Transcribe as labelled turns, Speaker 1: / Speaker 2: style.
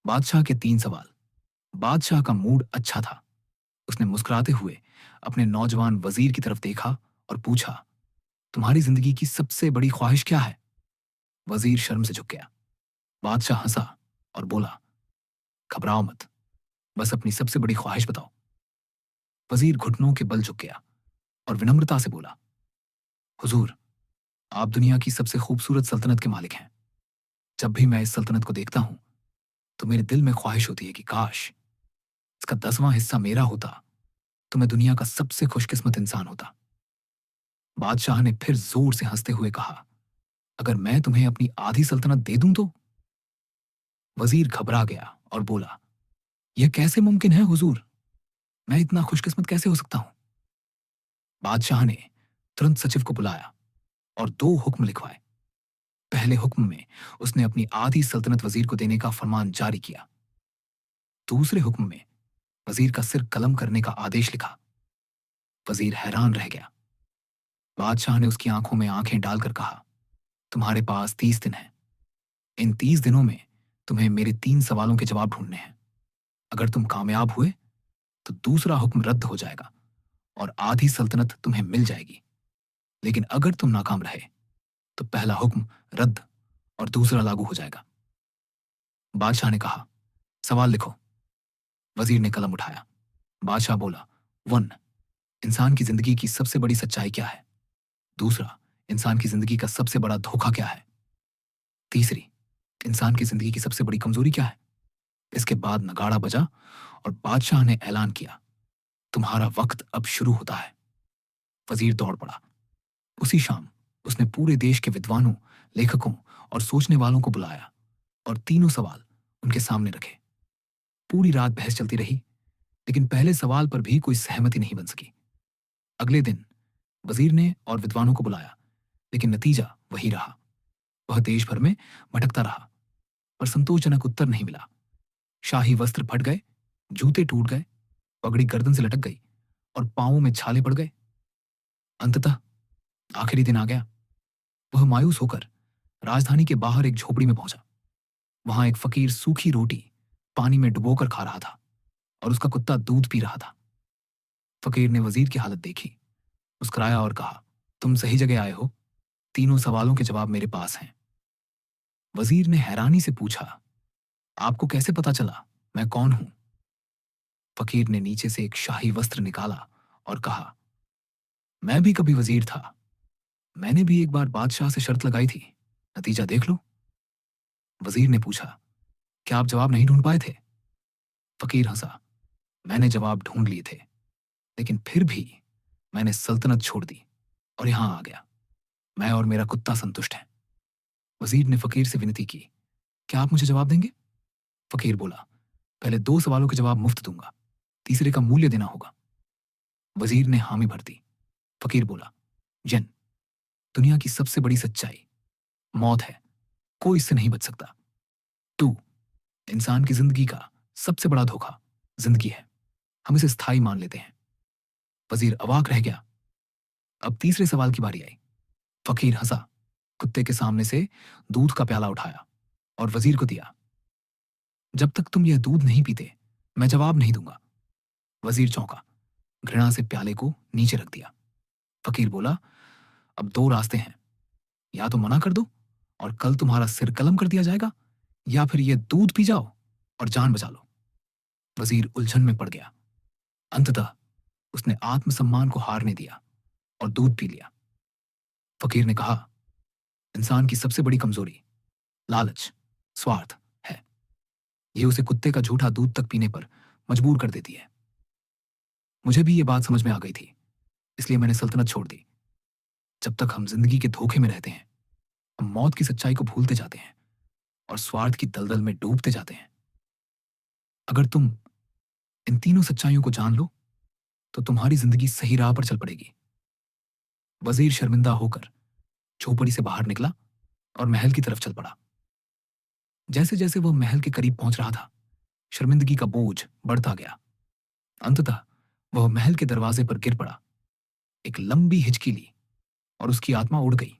Speaker 1: बादशाह के 3 सवाल। बादशाह का मूड अच्छा था। उसने मुस्कुराते हुए अपने नौजवान वजीर की तरफ देखा और पूछा, तुम्हारी जिंदगी की सबसे बड़ी ख्वाहिश क्या है? वजीर शर्म से झुक गया। बादशाह हंसा और बोला, घबराओ मत, बस अपनी सबसे बड़ी ख्वाहिश बताओ। वजीर घुटनों के बल झुक गया और विनम्रता से बोला, हुजूर, आप दुनिया की सबसे खूबसूरत सल्तनत के मालिक हैं। जब भी मैं इस सल्तनत को देखता हूं तो मेरे दिल में ख्वाहिश होती है कि काश इसका 10वां हिस्सा मेरा होता तो मैं दुनिया का सबसे खुशकिस्मत इंसान होता। बादशाह ने फिर जोर से हंसते हुए कहा, अगर मैं तुम्हें अपनी आधी सल्तनत दे दूं तो? वजीर घबरा गया और बोला, यह कैसे मुमकिन है हुजूर? मैं इतना खुशकिस्मत कैसे हो सकता हूं? बादशाह ने तुरंत सचिव को बुलाया और 2 हुक्म लिखवाए। पहले हुक्म में उसने अपनी आधी सल्तनत वजीर को देने का फरमान जारी किया। दूसरे हुक्म में वजीर का सिर कलम करने का आदेश लिखा। वजीर हैरान रह गया। बादशाह ने उसकी आंखों में आंखें डालकर कहा, तुम्हारे पास 30 दिन हैं। इन 30 दिनों में तुम्हें मेरे 3 सवालों के जवाब ढूंढने हैं। अगर तुम कामयाब हुए तो दूसरा हुक्म रद्द हो जाएगा और आधी सल्तनत तुम्हें मिल जाएगी। लेकिन अगर तुम नाकाम रहे तो पहला हुक्म रद्द और दूसरा लागू हो जाएगा। बादशाह ने कहा, सवाल लिखो। वजीर ने कलम उठाया। बादशाह बोला, 1, इंसान की जिंदगी की सबसे बड़ी सच्चाई क्या है? दूसरा, इंसान की जिंदगी का सबसे बड़ा धोखा क्या है? तीसरी, इंसान की जिंदगी की सबसे बड़ी कमजोरी क्या है? इसके बाद नगाड़ा बजा और बादशाह ने ऐलान किया, तुम्हारा वक्त अब शुरू होता है। वजीर दौड़ पड़ा। उसी शाम उसने पूरे देश के विद्वानों, लेखकों और सोचने वालों को बुलाया और तीनों सवाल उनके सामने रखे। पूरी रात बहस चलती रही, लेकिन पहले सवाल पर भी कोई सहमति नहीं बन सकी। अगले दिन वजीर ने और विद्वानों को बुलाया, लेकिन नतीजा वही रहा। वह देश भर में भटकता रहा, पर संतोषजनक उत्तर नहीं मिला। शाही वस्त्र फट गए, जूते टूट गए, पगड़ी गर्दन से लटक गई और पांवों में छाले पड़ गए। अंततः आखिरी दिन आ गया। वह मायूस होकर राजधानी के बाहर एक झोपड़ी में पहुंचा। वहां एक फकीर सूखी रोटी पानी में डुबोकर खा रहा था और उसका कुत्ता दूध पी रहा था। फकीर ने वजीर की हालत देखी, मुस्कुराया और कहा, तुम सही जगह आए हो। तीनों सवालों के जवाब मेरे पास हैं। वजीर ने हैरानी से पूछा, आपको कैसे पता चला मैं कौन हूं? फकीर ने नीचे से एक शाही वस्त्र निकाला और कहा, मैं भी कभी वजीर था। मैंने भी एक बार बादशाह से शर्त लगाई थी। नतीजा देख लो। वजीर ने पूछा, क्या आप जवाब नहीं ढूंढ पाए थे? फकीर हंसा, मैंने जवाब ढूंढ लिए थे, लेकिन फिर भी मैंने सल्तनत छोड़ दी और यहां आ गया। मैं और मेरा कुत्ता संतुष्ट हैं। वजीर ने फकीर से विनती की, क्या आप मुझे जवाब देंगे? फकीर बोला, पहले 2 सवालों के जवाब मुफ्त दूंगा, तीसरे का मूल्य देना होगा। वजीर ने हामी भर दी। फकीर बोला, जन, दुनिया की सबसे बड़ी सच्चाई मौत है। कोई इससे नहीं बच सकता। 2, इंसान की जिंदगी का सबसे बड़ा धोखा जिंदगी है। हम इसे स्थायी मान लेते हैं। वजीर अवाक रह गया। अब तीसरे सवाल की बारी आई। फकीर हंसा, कुत्ते के सामने से दूध का प्याला उठाया और वजीर को दिया। जब तक तुम यह दूध नहीं पीते मैं जवाब नहीं दूंगा। वजीर चौंका, घृणा से प्याले को नीचे रख दिया। फकीर बोला, अब 2 रास्ते हैं, या तो मना कर दो और कल तुम्हारा सिर कलम कर दिया जाएगा, या फिर यह दूध पी जाओ और जान बचा लो। वजीर उलझन में पड़ गया। अंततः उसने आत्मसम्मान को हारने दिया और दूध पी लिया। फकीर ने कहा, इंसान की सबसे बड़ी कमजोरी लालच, स्वार्थ है। यह उसे कुत्ते का झूठा दूध तक पीने पर मजबूर कर देती है। मुझे भी यह बात समझ में आ गई थी, इसलिए मैंने सल्तनत छोड़ दी। जब तक हम जिंदगी के धोखे में रहते हैं हम मौत की सच्चाई को भूलते जाते हैं और स्वार्थ की दलदल में डूबते जाते हैं। अगर तुम इन तीनों सच्चाइयों को जान लो तो तुम्हारी जिंदगी सही राह पर चल पड़ेगी। वजीर शर्मिंदा होकर झोपड़ी से बाहर निकला और महल की तरफ चल पड़ा। जैसे जैसे वह महल के करीब पहुंच रहा था शर्मिंदगी का बोझ बढ़ता गया। अंततः वह महल के दरवाजे पर गिर पड़ा। एक लंबी हिचकी ली और उसकी आत्मा उड़ गई।